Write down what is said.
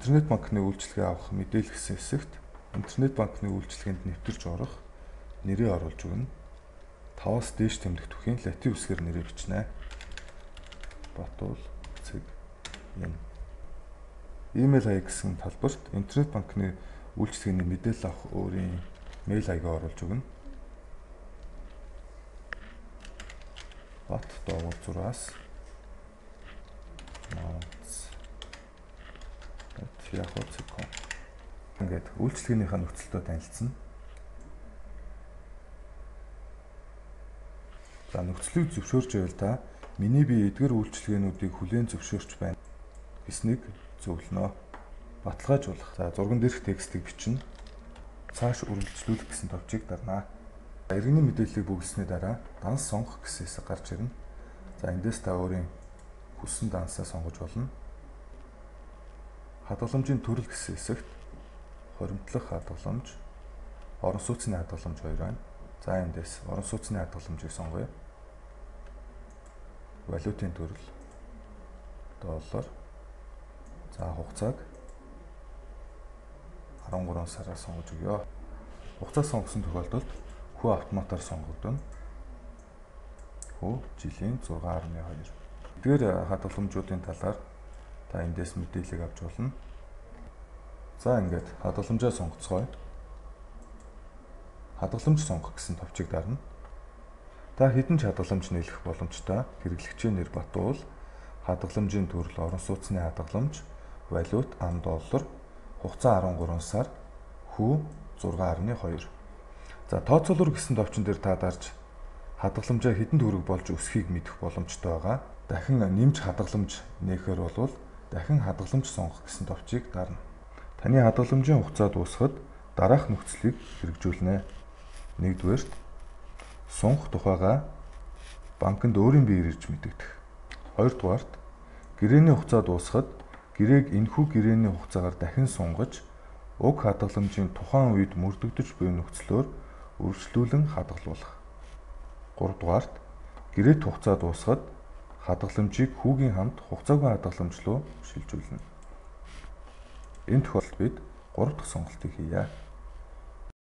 интернет банкны үйлчилгээ авах мэдээлэл гэсэн хэсэгт интернет банкны үйлчилгээнд нэвтэрч орох нэрээ оруулж өгнө. 5-аас дээш тэмдэх түвхийн латин үсгээр нэрээ бичнэ. Батуул цэг юм. Имэйл хаяг гэсэн талбарт интернет банкны үйлчилгээний мэдээлэл авах өөрийн мэйл хаягаа оруулж өгнө. Бат доогуур зураас yahoo.com ингээд үйлчилгээнийхээ нөхцөлтөө танилцсан. За нөхцөлийг зөвшөөрч байвал та миний бие эдгээр үйлчилгээнүүдийг хүлээн зөвшөөрч байна гэснийг зөвлөнө. Баталгаажуулах. За зурган дээрх текстийг бичнэ. Цааш үргэлжлүүлэх гэсэн товчийг дарнаа. Иргэний мэдээллийг бүгэлснээ дараа данс сонгох гэсэн хэсэг гарч ирнэ. За эндээс та өөрийн хүссэн дансаа сонгож болно. Хадгаламжийн төрөл гэсэн хэсэгт хоримтлах хадгаламж, орон сууцны хадгаламж хоёр байна. За эндээс орон сууцны хадгаламжийг сонгоё. Валютын төрөл доллар. За хугацааг 13 сараар сонгож өгье. Хугацаа сонгосон тохиолдолд хүү автоматар сонгогдоно. Хүү жилийн 6.2. Эдгээр хадгаламжуудын талаар та эндээс мэдээлэл авч болно. За ингээд хадгаламжаа сонгоцгоё. Хадгаламж сонгох гэсэн товчийг дарна. Та хэдэн ч хадгаламж нээлгэх боломжтой. Хэрэглэгчийн нэр Батуул, хадгаламжийн төрөл орон сууцны хадгаламж, валют ам доллар, хугацаа 13 сар, хүү 6.2. За тооцоолор гэсэн товчон дээр та дарж хадгаламжаа хэдэн төгрөг болж өсөхийг мэдэх боломжтой байгаа. Дахин нэмж хадгаламж нээхээр бол дахин хадгаламж сонгох гэсэн товчийг дарна. Таны хадгаламжийн хугацаа дуусахад дараах нөхцөлийг хэрэгжүүлнэ. 1-р сунгах тухайга банкнд өөрийн биеэр ирж мэдэгдэх. 2-р гэрээний хугацаа дуусахад гэрээг энэхүү гэрээний хугацаагаар дахин сунгаж уг хадгаламжийн тухайн үед мөрдөгдөж буй нөхцлөөр үргэлжлүүлэн хадгалуулах. 3-р гэрээт хугацаа дуусахад хадгаламжийг хүүгийн хамт хугацаагүй хадгаламж руу шилжүүлнэ. Энэ тохиолдолд бид 3 дахь сонголтыг хийе.